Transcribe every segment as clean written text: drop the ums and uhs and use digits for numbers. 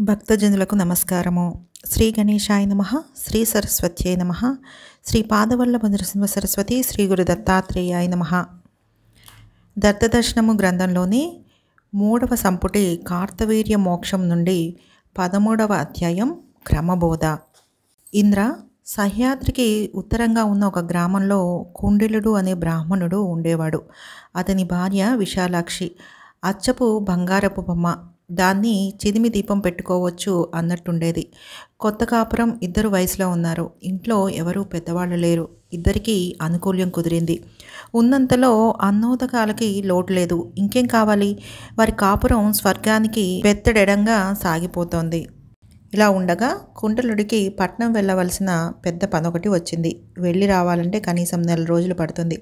భక్తజనులకు నమస్కారము. శ్రీ గణేశాయ నమః, శ్రీ సరస్వత్యై నమః, శ్రీ పాదవల్లభ నృసింహ సరస్వతి, శ్రీ గురు దత్తాత్రేయాయ నమః. దత్తదర్శనము గ్రంథంలోని 3వ సంపుటి కార్తవీర్య మోక్షం నుండి 13వ అధ్యాయం క్రమబోధ. ఇంద్ర, సహ్యాద్రికి ఉత్తరంగా ఉన్న ఒక గ్రామంలో కుండిలుడు అనే బ్రాహ్మణుడు ఉండేవాడు. అతని భార్య విశాలాక్షి. అచ్చపు బంగారపు బొమ్మ. దాన్ని చిదిమి దీపం పెట్టుకోవచ్చు అన్నట్టుండేది. కొత్త కాపురం, 2 వయసులో ఉన్నారు. ఇంట్లో ఎవరూ పెద్దవాళ్ళు లేరు. ఇద్దరికీ అనుకూల్యం కుదిరింది. ఉన్నంతలో అన్నోదకాలకి లోటు లేదు. ఇంకేం కావాలి? వారి కాపురం స్వర్గానికి బెత్తడెడంగా సాగిపోతోంది. ఇలా ఉండగా కుండలుడికి పట్నం వెళ్ళవలసిన పెద్ద పనొకటి వచ్చింది. వెళ్ళి రావాలంటే కనీసం 1 రోజులు పడుతుంది.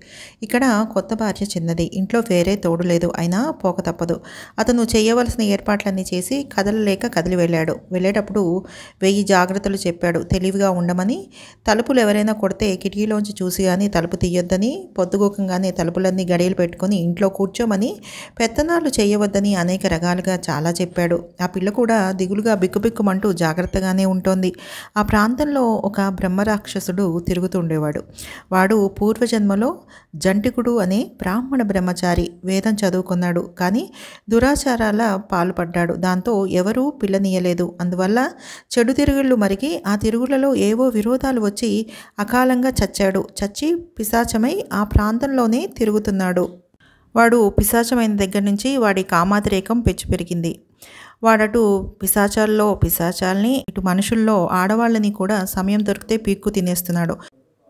ఇక్కడ కొత్త భార్య చిన్నది. ఇంట్లో వేరే తోడు లేదు. అయినా పోక తప్పదు. అతను చేయవలసిన ఏర్పాట్లన్నీ చేసి కదలలేక కదిలి వెళ్ళాడు. వెళ్ళేటప్పుడు 1000 జాగ్రత్తలు చెప్పాడు. తెలివిగా ఉండమని, తలుపులు ఎవరైనా కొడితే కిటికీలోంచి చూసి కానీ తలుపు తీయొద్దని, పొద్దుగూకంగానే తలుపులన్నీ గడియలు పెట్టుకొని ఇంట్లో కూర్చోమని, పెత్తనాలు చేయవద్దని అనేక రకాలుగా చాలా చెప్పాడు. ఆ పిల్ల కూడా దిగులుగా బిక్కుబిక్కుమంటూ జాగ్రత్తగానే ఉంటోంది. ఆ ప్రాంతంలో ఒక బ్రహ్మరాక్షసుడు తిరుగుతుండేవాడు. వాడు పూర్వజన్మలో జంటికుడు అనే బ్రాహ్మణ బ్రహ్మచారి. వేదం చదువుకున్నాడు. కానీ దురాచారాల పాల్పడ్డాడు. దాంతో ఎవరూ పిల్లనీయలేదు. అందువల్ల చెడు తిరుగుళ్ళు మరిగి ఆ తిరుగులలో ఏవో విరోధాలు వచ్చి అకాలంగా చచ్చాడు. చచ్చి పిశాచమై ఆ ప్రాంతంలోనే తిరుగుతున్నాడు. వాడు పిశాచమైన దగ్గర నుంచి వాడి కామాతిరేకం పెచ్చు పెరిగింది. వాడటు పిశాచాల్లో పిశాచాల్ని, ఇటు మనుషుల్లో ఆడవాళ్ళని కూడా సమయం దొరికితే పీక్కు తినేస్తున్నాడు.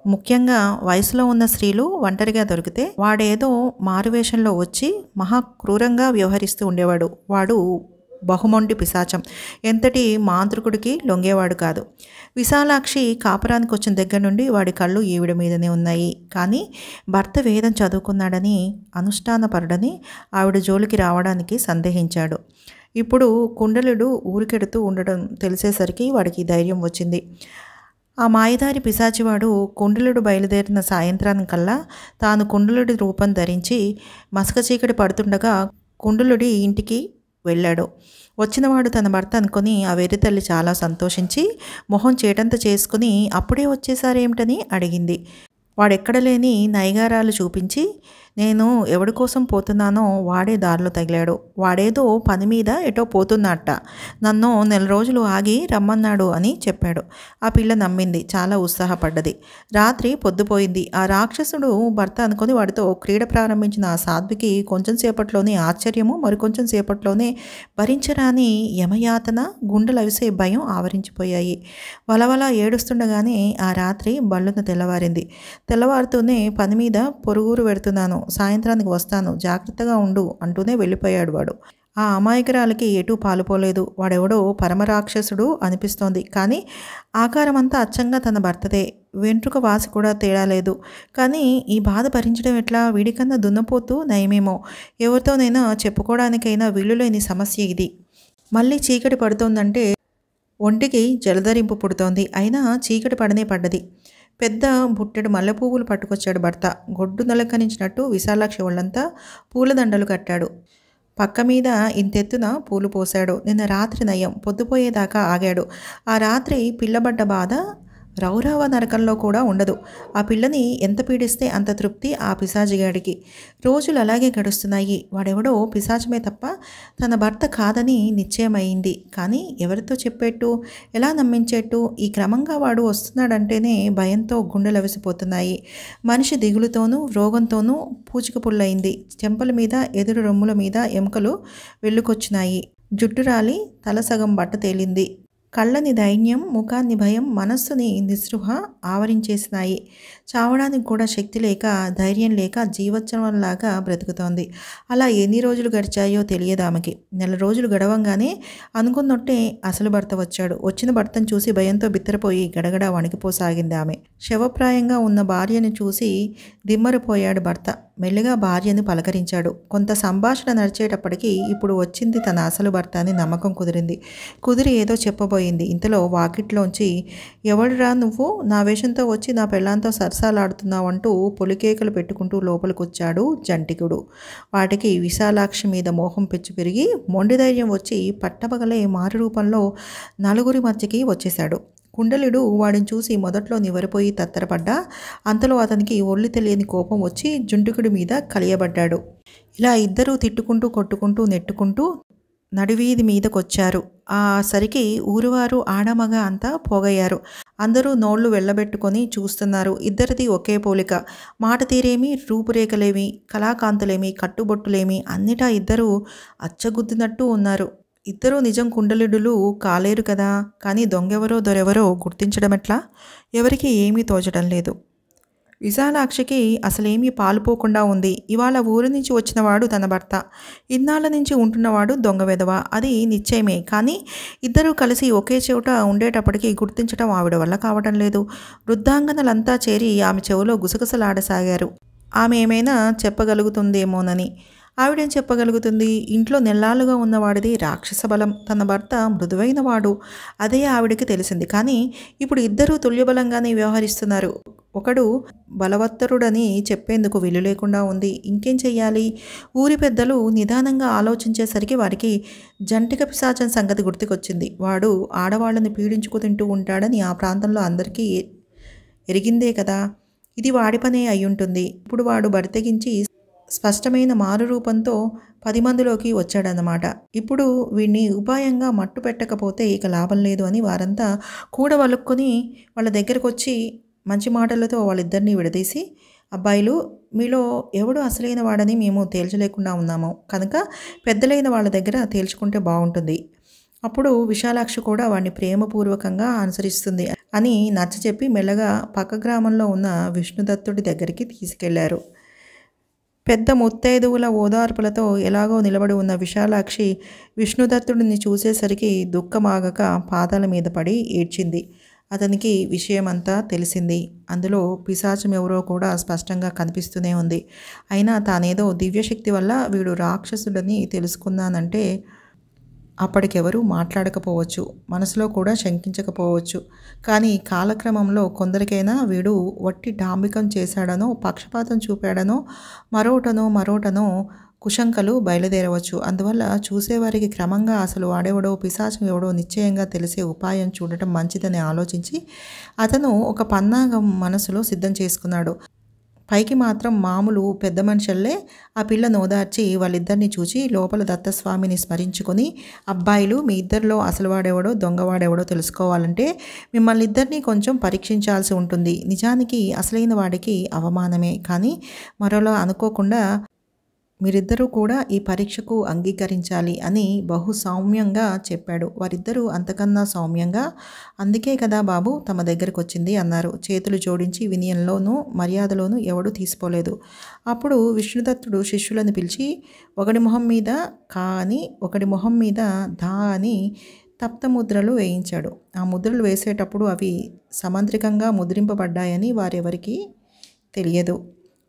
ముఖ్యంగా వయసులో ఉన్న స్త్రీలు ఒంటరిగా దొరికితే వాడేదో మారువేషంలో వచ్చి మహా క్రూరంగా వ్యవహరిస్తూ ఉండేవాడు. వాడు బహుమొండి పిశాచం. ఎంతటి మాంత్రికుడికి లొంగేవాడు కాదు. విశాలాక్షి కాపురానికి వచ్చిన దగ్గర నుండి వాడి కళ్ళు ఈవిడ మీదనే ఉన్నాయి. కానీ భర్త వేదం చదువుకున్నాడని, అనుష్ఠానపరుడని ఆవిడ జోలికి రావడానికి సందేహించాడు. ఇప్పుడు కుండలుడు ఊరికెడుతూ ఉండడం తెలిసేసరికి వాడికి ధైర్యం వచ్చింది. ఆ మాయదారి పిశాచివాడు కుండలుడు బయలుదేరిన సాయంత్రానికల్లా తాను కుండలుడి రూపం ధరించి మసక చీకటి పడుతుండగా కుండలుడి ఇంటికి వెళ్ళాడు. వచ్చినవాడు తన భర్త అనుకుని ఆ వెర్రి తల్లి చాలా సంతోషించి మొహం చేటంత చేసుకుని అప్పుడే వచ్చేసారేమిటని అడిగింది. వాడెక్కడ లేని నైగారాలు చూపించి, నేను ఎవడి కోసం పోతున్నానో వాడే దారిలో తగిలాడు. వాడేదో పని మీద ఎటో పోతున్నట్ట. నన్ను 1 రోజులు ఆగి రమ్మన్నాడు అని చెప్పాడు. ఆ పిల్ల నమ్మింది. చాలా ఉత్సాహపడ్డది. రాత్రి పొద్దుపోయింది. ఆ రాక్షసుడు భర్త అనుకుని వాడితో క్రీడ ప్రారంభించిన ఆ సాధ్వికి కొంచెం సేపట్లోనే ఆశ్చర్యము, మరికొంచెం సేపట్లోనే భరించరాని యమయాతన, గుండెలవిసే భయం ఆవరించిపోయాయి. వలవల ఏడుస్తుండగానే ఆ రాత్రి బళ్ళున తెల్లవారింది. తెల్లవారుతూనే పని మీద పొరుగురు వెడుతున్నాను, సాయంత్రానికి వస్తాను, జాగ్రత్తగా ఉండు అంటూనే వెళ్ళిపోయాడు వాడు. ఆ అమాయకురాలకి ఎటూ పాలుపోలేదు. వాడెవడో పరమరాక్షసుడు అనిపిస్తోంది. కానీ ఆకారమంతా అచ్చంగా తన భర్తదే. వెంట్రుక వాసి కూడా తేడా లేదు. కానీ ఈ బాధ భరించడం ఎట్లా? వీడికన్నా దున్నపోతూ నయమేమో. ఎవరితోనైనా చెప్పుకోవడానికైనా వీలు లేని సమస్య ఇది. మళ్ళీ చీకటి పడుతోందంటే ఒంటికి జలధరింపు పుడుతోంది. అయినా చీకటి పడనే పడ్డది. పెద్ద బుట్టెడు మల్లెపువ్వులు పట్టుకొచ్చాడు భర్త. గొడ్డు నలకరించినట్టు విశాలాక్షి ఒళ్ళంతా పూలదండలు కట్టాడు. పక్క మీద ఇంతెత్తున పూలు పోశాడు. నిన్న రాత్రి నయం. పొద్దుపోయేదాకా ఆగాడు. ఆ రాత్రి పిల్లబడ్డ బాధ రౌరవ నరకంలో కూడా ఉండదు. ఆ పిల్లని ఎంత పీడిస్తే అంత తృప్తి ఆ పిశాచిగాడికి. రోజులు అలాగే గడుస్తున్నాయి. వాడెవడో పిశాచమే తప్ప తన భర్త కాదని నిశ్చయమైంది. కానీ ఎవరితో చెప్పేట్టు, ఎలా నమ్మించేట్టు? ఈ క్రమంగా వాడు వస్తున్నాడంటేనే భయంతో గుండెలవిసిపోతున్నాయి. మనిషి దిగులుతోనూ రోగంతోనూ పూచిక పుల్లయింది. చెంపల మీద, ఎదురు రొమ్ముల మీద ఎముకలు వెళ్ళుకొచ్చినాయి. జుట్టు రాలి తల సగం బట్ట తేలింది. కళ్ళని దైన్యం, ముఖాన్ని భయం, మనస్సుని నిస్పృహ ఆవరించేసినాయి. చావడానికి కూడా శక్తి లేక, ధైర్యం లేక జీవోత్సవంలాగా బ్రతుకుతోంది. అలా ఎన్ని రోజులు గడిచాయో తెలియదు ఆమెకి. 1 రోజులు గడవంగానే అనుకున్నట్టే అసలు భర్త వచ్చాడు. వచ్చిన భర్తను చూసి భయంతో బిత్తరపోయి గడగడ వణికిపోసాగింది ఆమె. శవప్రాయంగా ఉన్న భార్యను చూసి దిమ్మరిపోయాడు భర్త. మెల్లిగా భార్యను పలకరించాడు. కొంత సంభాషణ నడిచేటప్పటికి ఇప్పుడు వచ్చింది తన అసలు భర్త అని నమ్మకం కుదిరింది. కుదిరి ఏదో చెప్పబోయింది. ఇంతలో వాకిట్లోంచి ఎవడురా నువ్వు, నా వేషంతో వచ్చి నా పెళ్ళాంతో సరసాలాడుతున్నావు అంటూ పొలికేకలు పెట్టుకుంటూ లోపలికొచ్చాడు జంటికుడు. వాటికి విశాలాక్షి మీద మోహం పెచ్చు పెరిగి మొండి ధైర్యం వచ్చి పట్టపగలే మారు రూపంలో నలుగురి మధ్యకి వచ్చేశాడు. కుండలుడు వాడిని చూసి మొదట్లో నివరిపోయి తత్తరపడ్డా అంతలో అతనికి ఒళ్ళు తెలియని కోపం వచ్చి జుంటుకుడి మీద కలియబడ్డాడు. ఇలా ఇద్దరూ తిట్టుకుంటూ కొట్టుకుంటూ నెట్టుకుంటూ నడివీధి మీదకొచ్చారు. ఆ సరికి ఊరువారు ఆడమగ అంతా పోగయ్యారు. అందరూ నోళ్లు వెళ్ళబెట్టుకొని చూస్తున్నారు. ఇద్దరిది ఒకే పోలిక. మాట తీరేమి, రూపురేఖలేమి, కళాకాంతులేమి, కట్టుబొట్టులేమి అన్నిటా ఇద్దరూ అచ్చగుద్దినట్టు ఉన్నారు. ఇద్దరూ నిజం కుండలుడులు కాలేరు కదా. కానీ దొంగెవరో దొరెవరో గుర్తించడం ఎట్లా? ఎవరికి ఏమీ తోచడం లేదు. విశాలాక్షికి అసలేమీ పాలుపోకుండా ఉంది. ఇవాళ ఊరి నుంచి వచ్చినవాడు తన భర్త, ఇన్నాళ్ళ నుంచి ఉంటున్నవాడు దొంగ వెధవ, అది నిశ్చయమే. కానీ ఇద్దరూ కలిసి ఒకే చోట ఉండేటప్పటికీ గుర్తించడం ఆవిడ వల్ల కావటం లేదు. వృద్ధాంగనలంతా చేరి ఆమె చెవిలో గుసగుసలాడసాగారు. ఆమె ఏమైనా చెప్పగలుగుతుందేమోనని. ఆవిడేం చెప్పగలుగుతుంది? ఇంట్లో నెల్లాళ్ళుగా ఉన్నవాడిది రాక్షస బలం, తన భర్త మృదువైన వాడు, అదే ఆవిడకి తెలిసింది. కానీ ఇప్పుడు ఇద్దరూ తుల్యబలంగానే వ్యవహరిస్తున్నారు. ఒకడు బలవత్తరుడని చెప్పేందుకు వీలు లేకుండా ఉంది. ఇంకేం చెయ్యాలి? ఊరి పెద్దలు నిదానంగా ఆలోచించేసరికి వారికి జంటిక పిశాచం సంగతి గుర్తుకొచ్చింది. వాడు ఆడవాళ్ళని పీడించుకు తింటూ ఉంటాడని ఆ ప్రాంతంలో అందరికీ ఎరిగిందే కదా. ఇది వాడి పనే అయ్యుంటుంది. ఇప్పుడు వాడు బరితెగించి స్పష్టమైన మారు రూపంతో 10 మందిలోకి వచ్చాడన్నమాట. ఇప్పుడు వీడిని ఉపాయంగా మట్టు పెట్టకపోతే ఇక లాభం లేదు అని వారంతా కూడవలుక్కొని వాళ్ళ దగ్గరకు వచ్చి మంచి మాటలతో వాళ్ళిద్దరినీ విడదీసి, అబ్బాయిలు, మీలో ఎవడు అసలైన వాడని మేము తేల్చలేకుండా ఉన్నాము కనుక పెద్దలైన వాళ్ళ దగ్గర తేల్చుకుంటే బాగుంటుంది. అప్పుడు విశాలాక్షి కూడా వాడిని ప్రేమపూర్వకంగా అనుసరిస్తుంది అని నచ్చచెప్పి మెల్లగా పక్క గ్రామంలో ఉన్న విష్ణుదత్తుడి దగ్గరికి తీసుకెళ్లారు. పెద్ద ముత్తైదువుల ఓదార్పులతో ఎలాగో నిలబడి ఉన్న విశాలాక్షి విష్ణుదత్తుడిని చూసేసరికి దుఃఖమాగక పాదాల మీద పడి ఏడ్చింది. అతనికి విషయమంతా తెలిసింది. అందులో పిశాచం ఎవరో కూడా స్పష్టంగా కనిపిస్తూనే ఉంది. అయినా తానేదో దివ్యశక్తి వల్ల వీడు రాక్షసుడని తెలుసుకున్నానంటే అప్పటికెవరూ మాట్లాడకపోవచ్చు, మనసులో కూడా శంకించకపోవచ్చు. కానీ కాలక్రమంలో కొందరికైనా వీడు వట్టి డాంబికం చేశాడనో, పక్షపాతం చూపాడనో, మరోటనో కుశంకలు బయలుదేరవచ్చు. అందువల్ల చూసేవారికి క్రమంగా అసలు వాడెవడో, పిశాచం ఎవడో నిశ్చయంగా తెలిసే ఉపాయం చూడటం మంచిదని ఆలోచించి అతను ఒక పన్నాగం మనసులో సిద్ధం చేసుకున్నాడు. పైకి మాత్రం మామూలు పెద్ద మనుషుల్లే ఆ పిల్లను ఓదార్చి వాళ్ళిద్దరిని చూచి లోపల దత్తస్వామిని స్మరించుకొని, అబ్బాయిలు, మీ ఇద్దరిలో అసలు వాడెవడో దొంగవాడెవడో తెలుసుకోవాలంటే మిమ్మల్ని ఇద్దరినీ కొంచెం పరీక్షించాల్సి ఉంటుంది. నిజానికి అసలైన వాడికి అవమానమే, కానీ మరోలా అనుకోకుండా మీరిద్దరూ కూడా ఈ పరీక్షకు అంగీకరించాలి అని బహు సౌమ్యంగా చెప్పాడు. వారిద్దరూ అంతకన్నా సౌమ్యంగా, అందుకే కదా బాబు తమ దగ్గరకు వచ్చింది అన్నారు. చేతులు జోడించి వినయంలోనూ మర్యాదలోనూ ఎవడూ తీసిపోలేదు. అప్పుడు విష్ణుదత్తుడు శిష్యులను పిలిచి ఒకడి మొహం మీద కా అని, ఒకడి మొహం మీద ధా అని తప్తముద్రలు వేయించాడు. ఆ ముద్రలు వేసేటప్పుడు అవి సమంత్రికంగా ముద్రింపబడ్డాయని వారెవరికీ తెలియదు.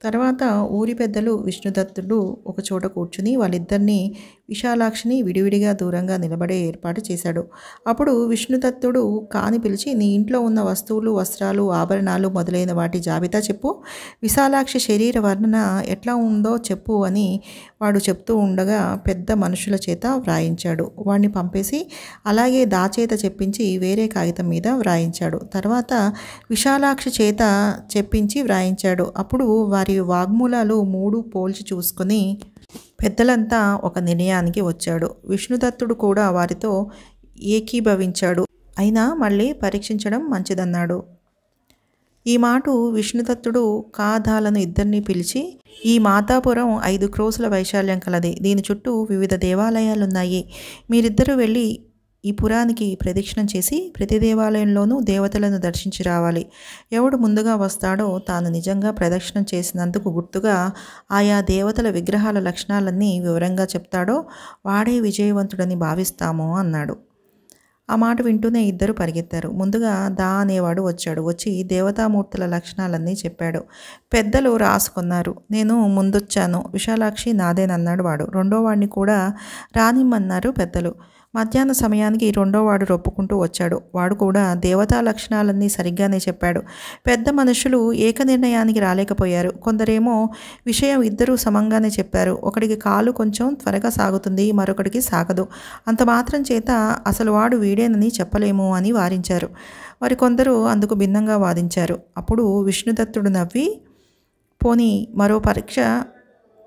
తర్వాత ఊరి పెద్దలు విష్ణుదత్తుడు ఒకచోట కూర్చుని వాళ్ళిద్దరినీ విశాలాక్షిని విడివిడిగా దూరంగా నిలబడే ఏర్పాటు చేశాడు. అప్పుడు విష్ణుదత్తుడు కాని పిలిచి, నీ ఇంట్లో ఉన్న వస్తువులు, వస్త్రాలు, ఆభరణాలు మొదలైన వాటి జాబితా చెప్పు, విశాలాక్షి శరీర వర్ణన ఎట్లా ఉందో చెప్పు అని వాడు చెప్తూ ఉండగా పెద్ద మనుషుల చేత వ్రాయించాడు. వాడిని పంపేసి అలాగే దాచేత చెప్పించి వేరే కాగితం మీద వ్రాయించాడు. తర్వాత విశాలాక్షి చేత చెప్పించి వ్రాయించాడు. అప్పుడు వారి వాగ్మూలాలు 3 పోల్చి చూసుకొని పెద్దలంతా ఒక నిర్ణయానికి వచ్చాడు. విష్ణుదత్తుడు కూడా వారితో ఏకీభవించాడు. అయినా మళ్ళీ పరీక్షించడం మంచిదన్నాడు. ఈ మాటు విష్ణుదత్తుడు కాధాలను ఇద్దరినీ పిలిచి, ఈ మాతాపురం 5 క్రోసుల వైశాల్యం కలది. దీని చుట్టూ వివిధ దేవాలయాలున్నాయి. మీరిద్దరూ వెళ్ళి ఈ పురానికి ప్రదక్షిణం చేసి ప్రతి దేవాలయంలోనూ దేవతలను దర్శించి రావాలి. ఎవడు ముందుగా వస్తాడో తాను నిజంగా ప్రదక్షిణం చేసినందుకు గుర్తుగా ఆయా దేవతల విగ్రహాల లక్షణాలన్నీ వివరంగా చెప్తాడో వాడే విజయవంతుడని భావిస్తాము అన్నాడు. ఆ మాట వింటూనే ఇద్దరు పరిగెత్తారు. ముందుగా దా అనేవాడు వచ్చాడు. వచ్చి దేవతామూర్తుల లక్షణాలన్నీ చెప్పాడు. పెద్దలు రాసుకున్నారు. నేను ముందొచ్చాను. విశాలాక్షి నాదేనన్నాడు వాడు. రెండో వాడిని కూడా రానిమ్మన్నారు పెద్దలు. మధ్యాహ్న సమయానికి రెండోవాడు రొప్పుకుంటూ వచ్చాడు. వాడు కూడా దేవతా లక్షణాలన్నీ సరిగ్గానే చెప్పాడు. పెద్ద మనుషులు ఏకనిర్ణయానికి రాలేకపోయారు. కొందరేమో విషయం ఇద్దరూ సమంగానే చెప్పారు. ఒకడికి కాలు కొంచెం త్వరగా సాగుతుంది, మరొకడికి సాగదు. అంత మాత్రం చేత అసలు వాడు వీడేనని చెప్పలేము అని వారించారు. మరికొందరు అందుకు భిన్నంగా వాదించారు. అప్పుడు విష్ణుదత్తుడు నవ్వి, పోనీ మరో పరీక్ష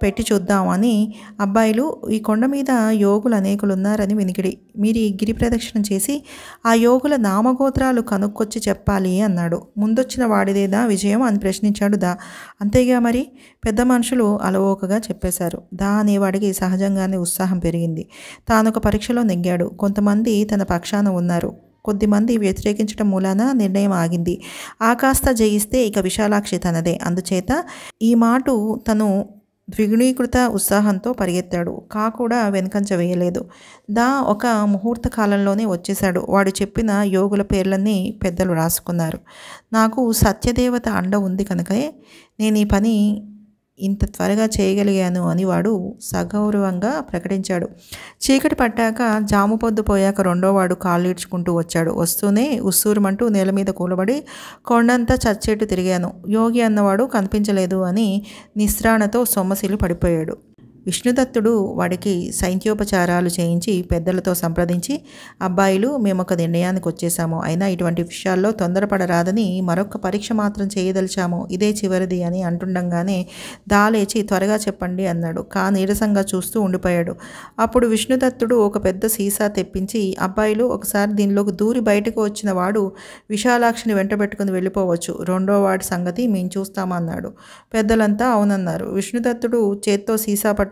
పెట్టి చూద్దామని, అబ్బాయిలు, ఈ కొండ మీద యోగులు అనేకులున్నారని వినికిడి. మీరు ఈ గిరి ప్రదక్షిణం చేసి ఆ యోగుల నామగోత్రాలు కనుక్కొచ్చి చెప్పాలి అన్నాడు. ముందొచ్చిన వాడిదేదా విజయం అని ప్రశ్నించాడు దా. అంతేగా మరి, పెద్ద మనుషులు అలవోకగా చెప్పేశారు. దా అనేవాడికి సహజంగానే ఉత్సాహం పెరిగింది. తానొక పరీక్షలో నెగ్గాడు. కొంతమంది తన పక్షాన ఉన్నారు. కొద్దిమంది వ్యతిరేకించడం మూలాన నిర్ణయం ఆగింది. ఆ కాస్త జయిస్తే ఇక విశాలాక్షి తనదే. అందుచేత ఈ మాటు తను ద్విగుణీకృత ఉత్సాహంతో పరిగెత్తాడు. కా కూడా వెనుకంజ వేయలేదు. దా ఒక ముహూర్త కాలంలోనే వచ్చేశాడు. వాడు చెప్పిన యోగుల పేర్లన్నీ పెద్దలు రాసుకున్నారు. నాకు సత్యదేవత అండ ఉంది కనుకే నేను ఈ పని ఇంత త్వరగా చేయగలిగాను అని వాడు సగౌరవంగా ప్రకటించాడు. చీకటి పట్టాక జాము పొద్దు పోయాక రెండోవాడు కాళ్ళీడ్చుకుంటూ వచ్చాడు. వస్తూనే ఉస్సూరుమంటూ నేల మీద కూలబడి, కొండంతా చచ్చేట్టు తిరిగాను, యోగి అన్నవాడు కనిపించలేదు అని నిస్త్రాణతో సొమ్మసిల్లి పడిపోయాడు. విష్ణుదత్తుడు వాడికి సైంత్యోపచారాలు చేయించి పెద్దలతో సంప్రదించి, అబ్బాయిలు, మేము ఒక నిర్ణయానికి వచ్చేసాము. అయినా ఇటువంటి విషయాల్లో తొందరపడరాదని మరొక పరీక్ష మాత్రం చేయదలిచాము. ఇదే చివరిది అని అంటుండగానే దాలేచి త్వరగా చెప్పండి అన్నాడు. కా నీరసంగా చూస్తూ ఉండిపోయాడు. అప్పుడు విష్ణుదత్తుడు ఒక పెద్ద సీసా తెప్పించి, అబ్బాయిలు, ఒకసారి దీనిలోకి దూరి బయటకు వచ్చిన వాడు విశాలాక్షిని వెంటబెట్టుకుని వెళ్ళిపోవచ్చు. రెండో వాడి సంగతి మేము చూస్తామన్నాడు. పెద్దలంతా అవునన్నారు. విష్ణుదత్తుడు చేత్తో సీసా పట్టుకొని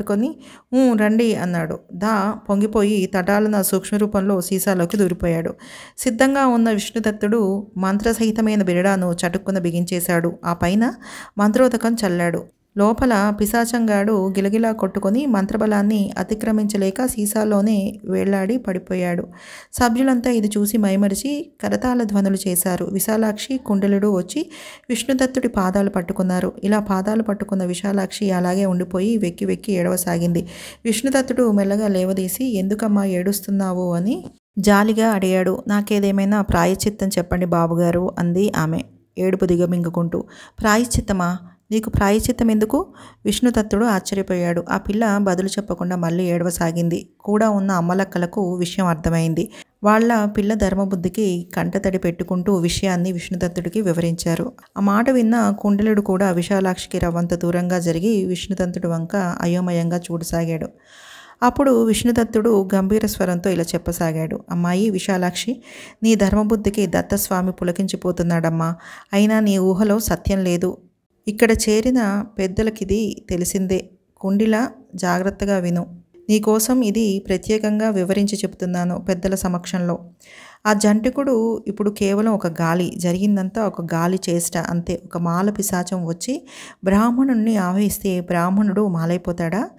రండి అన్నాడు. దా పొంగిపోయి తటాలన సూక్ష్మరూపంలో సీసాలోకి దూరిపోయాడు. సిద్ధంగా ఉన్న విష్ణుదత్తుడు మంత్రసహితమైన బిరడాను చటుక్కున బిగించేశాడు. ఆ పైన మంత్రోదకం చల్లాడు. లోపల పిశాచంగాడు గిలగిలా కొట్టుకొని మంత్రబలాన్ని అతిక్రమించలేక సీసాలోనే వేళ్లాడి పడిపోయాడు. సభ్యులంతా ఇది చూసి మైమరిచి కరతాళ ధ్వనులు చేశారు. విశాలాక్షి, కుండలుడు వచ్చి విష్ణుదత్తుడి పాదాలు పట్టుకున్నారు. ఇలా పాదాలు పట్టుకున్న విశాలాక్షి అలాగే ఉండిపోయి వెక్కి వెక్కి ఏడవసాగింది. విష్ణుదత్తుడు మెల్లగా లేవదీసి, ఎందుకమ్మా ఏడుస్తున్నావు అని జాలిగా అడిగాడు. నాకేదేమైనా ప్రాయశ్చిత్తం చెప్పండి బాబుగారు అంది ఆమె ఏడుపు దిగమింగుకుంటూ. ప్రాయశ్చిత్తమా? నీకు ప్రాయశ్చిత్తం ఎందుకు? విష్ణుదత్తుడు ఆశ్చర్యపోయాడు. ఆ పిల్ల బదులు చెప్పకుండా మళ్ళీ ఏడవసాగింది. కూడా ఉన్న అమ్మలక్కలకు విషయం అర్థమైంది. వాళ్ళ పిల్ల ధర్మబుద్ధికి కంటతడి పెట్టుకుంటూ విషయాన్ని విష్ణుదత్తుడికి వివరించారు. ఆ మాట విన్న కుండలుడు కూడా విశాలాక్షికి రవ్వంత దూరంగా జరిగి విష్ణుదత్తుడి వంక అయోమయంగా చూడసాగాడు. అప్పుడు విష్ణుదత్తుడు గంభీర స్వరంతో ఇలా చెప్పసాగాడు. అమ్మాయి విశాలాక్షి, నీ ధర్మబుద్ధికి దత్తస్వామి పులకించిపోతున్నాడమ్మా. అయినా నీ ఊహలో సత్యం లేదు. ఇక్కడ చేరిన పెద్దలకిది తెలిసిందే. కుండిలా జాగ్రత్తగా విను. నీకోసం ఇది ప్రత్యేకంగా వివరించి చెప్తున్నాను పెద్దల సమక్షంలో. ఆ జంటికుడు ఇప్పుడు కేవలం ఒక గాలి, జరిగిందంతా ఒక గాలి చేష్ట అంతే. ఒక మాల పిశాచం వచ్చి బ్రాహ్మణుణ్ణి ఆవహిస్తే బ్రాహ్మణుడు మాలైపోతాడా?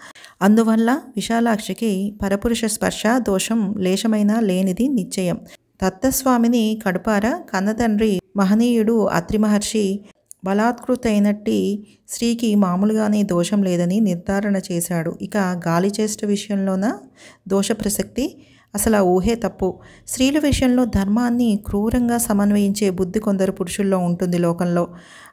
అందువల్ల విశాలాక్షికి పరపురుష స్పర్శ దోషం లేశమైనా లేనిది నిశ్చయం. దత్తస్వామిని కడుపార కన్నతండ్రి మహనీయుడు అత్రి మహర్షి బలాత్కృతైనట్టి స్త్రీకి మామూలుగానే దోషం లేదని నిర్ధారణ చేశాడు. ఇక గాలి చేష్ట విషయంలోన దోష ప్రసక్తి? అసలు ఆ ఊహే తప్పు. స్త్రీల విషయంలో ధర్మాన్ని క్రూరంగా సమన్వయించే బుద్ధి కొందరు పురుషుల్లో ఉంటుంది లోకంలో.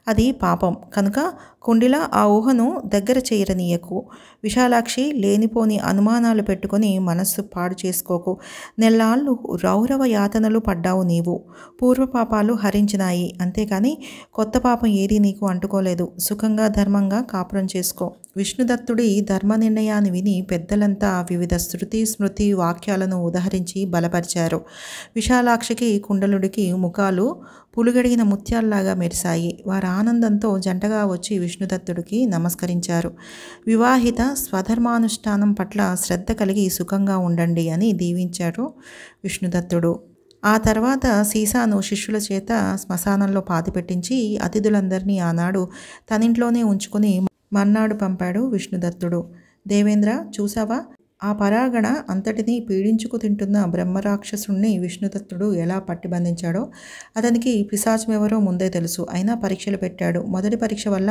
అది పాపం. కనుక కుండిలా ఆ ఊహను దగ్గర చేయరనీయకు. విశాలాక్షి, లేనిపోని అనుమానాలు పెట్టుకొని మనస్సు పాడు చేసుకోకు. నెల్లాళ్ళు రౌరవ యాతనలు పడ్డావు నీవు. పూర్వపాపాలు హరించినాయి. అంతేకాని కొత్త పాపం ఏదీ నీకు అంటుకోలేదు. సుఖంగా ధర్మంగా కాపురం చేసుకో. విష్ణుదత్తుడి ధర్మ నిర్ణయాన్ని విని పెద్దలంతా వివిధ శృతి స్మృతి వాక్యాలను ఉదహరించి బలపరిచారు. విశాలాక్షికి, కుండలుడికి ముఖాలు పులుగడిగిన ముత్యాల్లాగా మెరిశాయి. వారు ఆనందంతో జంటగా వచ్చి విష్ణుదత్తుడికి నమస్కరించారు. వివాహిత స్వధర్మానుష్ఠానం పట్ల శ్రద్ధ కలిగి సుఖంగా ఉండండి అని దీవించారు విష్ణుదత్తుడు. ఆ తర్వాత సీసాను శిష్యుల చేత శ్మశానంలో పాతిపెట్టించి అతిథులందరినీ ఆనాడు తనింట్లోనే ఉంచుకుని మర్నాడు పంపాడు విష్ణుదత్తుడు. దేవేంద్ర, చూసావా, ఆ పరాగణ అంతటినీ పీడించుకు తింటున్న బ్రహ్మరాక్షసుణ్ణి విష్ణుదత్తుడు ఎలా పట్టిబంధించాడో అతనికి పిశాచం ఎవరో ముందే తెలుసు. అయినా పరీక్షలు పెట్టాడు. మొదటి పరీక్ష వల్ల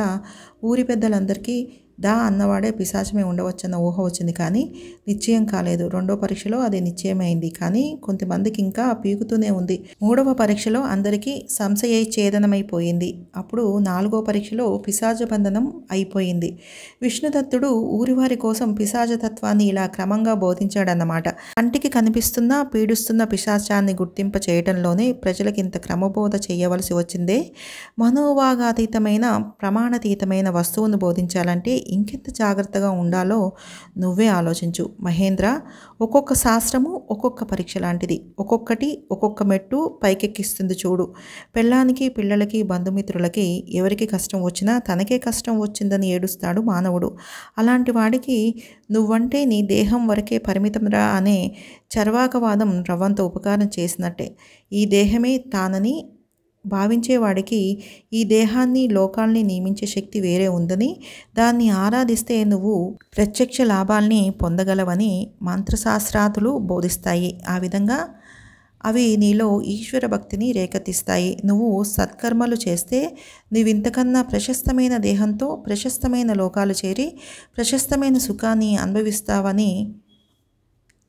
ఊరి పెద్దలందరికీ దా అన్నవాడే పిశాచమే ఉండవచ్చన్న ఊహ వచ్చింది, కానీ నిశ్చయం కాలేదు. రెండో పరీక్షలో అది నిశ్చయమైంది, కానీ కొంతమందికి ఇంకా పీకుతూనే ఉంది. మూడవ పరీక్షలో అందరికీ సంశయఛేదనమైపోయింది. అప్పుడు నాలుగో పరీక్షలో పిశాచ బంధనం అయిపోయింది. విష్ణుదత్తుడు ఊరివారి కోసం పిశాచతత్వాన్ని ఇలా క్రమంగా బోధించాడన్నమాట. కంటికి కనిపిస్తున్న పీడిస్తున్న పిశాచాన్ని గుర్తింప చేయడంలోనే ప్రజలకి ఇంత క్రమబోధ చేయవలసి వచ్చిందే. మనోవాగాతీతమైన ప్రమాణాతీతమైన వస్తువును బోధించాలంటే ఇంకెంత జాగ్రత్తగా ఉండాలో నువ్వే ఆలోచించు మహేంద్ర. ఒక్కొక్క శాస్త్రము ఒక్కొక్క పరీక్ష లాంటిది. ఒక్కొక్కటి ఒక్కొక్క మెట్టు పైకెక్కిస్తుంది చూడు. పెళ్ళానికి, పిల్లలకి, బంధుమిత్రులకి ఎవరికి కష్టం వచ్చినా తనకే కష్టం వచ్చిందని ఏడుస్తాడు మానవుడు. అలాంటి వాడికి నువ్వంటే నీ దేహం వరకే పరిమితంరా అనే చర్వాకవాదం రవ్వంత ఉపకారం చేసినట్టే. ఈ దేహమే తానని భావించేవాడికి ఈ దేహాన్ని, లోకాల్ని నియమించే శక్తి వేరే ఉందని, దాన్ని ఆరాధిస్తే నువ్వు ప్రత్యక్ష లాభాల్ని పొందగలవని మంత్రశాస్త్రాదులు బోధిస్తాయి. ఆ విధంగా అవి నీలో ఈశ్వర భక్తిని రేకెత్తిస్తాయి. నువ్వు సత్కర్మలు చేస్తే నువ్వింతకన్నా ప్రశస్తమైన దేహంతో ప్రశస్తమైన లోకాలు చేరి ప్రశస్తమైన సుఖాన్ని అనుభవిస్తావని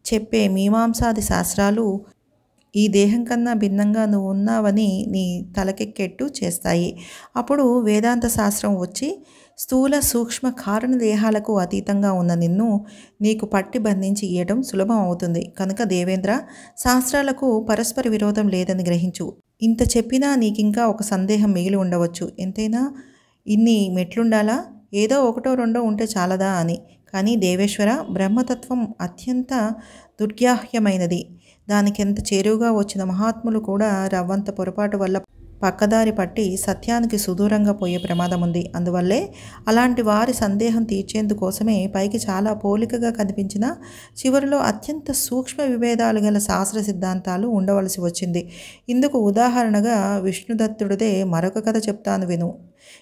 చెప్పే మీమాంసాది శాస్త్రాలు ఈ దేహం కన్నా భిన్నంగా నువ్వు ఉన్నావని నీ తలకెక్కేట్టు చేస్తాయి. అప్పుడు వేదాంత శాస్త్రం వచ్చి స్థూల సూక్ష్మ కారణ దేహాలకు అతీతంగా ఉన్న నిన్ను నీకు పట్టి బంధించి ఇయ్యడం సులభం అవుతుంది. కనుక దేవేంద్ర, శాస్త్రాలకు పరస్పర విరోధం లేదని గ్రహించు. ఇంత చెప్పినా నీకింకా ఒక సందేహం మిగిలి ఉండవచ్చు. ఎంతైనా ఇన్ని మెట్లుండాలా? ఏదో ఒకటో రెండో ఉంటే చాలదా అని. కానీ దేవేశ్వర, బ్రహ్మతత్వం అత్యంత దుర్గ్రాహ్యమైనది. దానికెంత చేరువుగా వచ్చిన మహాత్ములు కూడా రవ్వంత పొరపాటు వల్ల పక్కదారి పట్టి సత్యానికి సుదూరంగా పోయే ప్రమాదం ఉంది. అందువల్లే అలాంటి వారి సందేహం తీర్చేందుకోసమే పైకి చాలా పోలికగా కనిపించిన చివరిలో అత్యంత సూక్ష్మ విభేదాలు గల శాస్త్ర సిద్ధాంతాలు ఉండవలసి వచ్చింది. ఇందుకు ఉదాహరణగా విష్ణుదత్తుడిదే మరొక కథ చెప్తాను విను.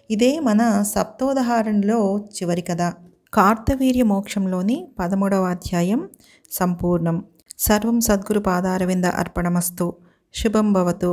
ఇదే మన సప్తోదాహరణలో చివరి కథ. కార్తవీర్య మోక్షంలోని 13వ అధ్యాయం సంపూర్ణం. సర్వం సద్గురు పాదారవింద అర్పణమస్తు. శుభం భవతు.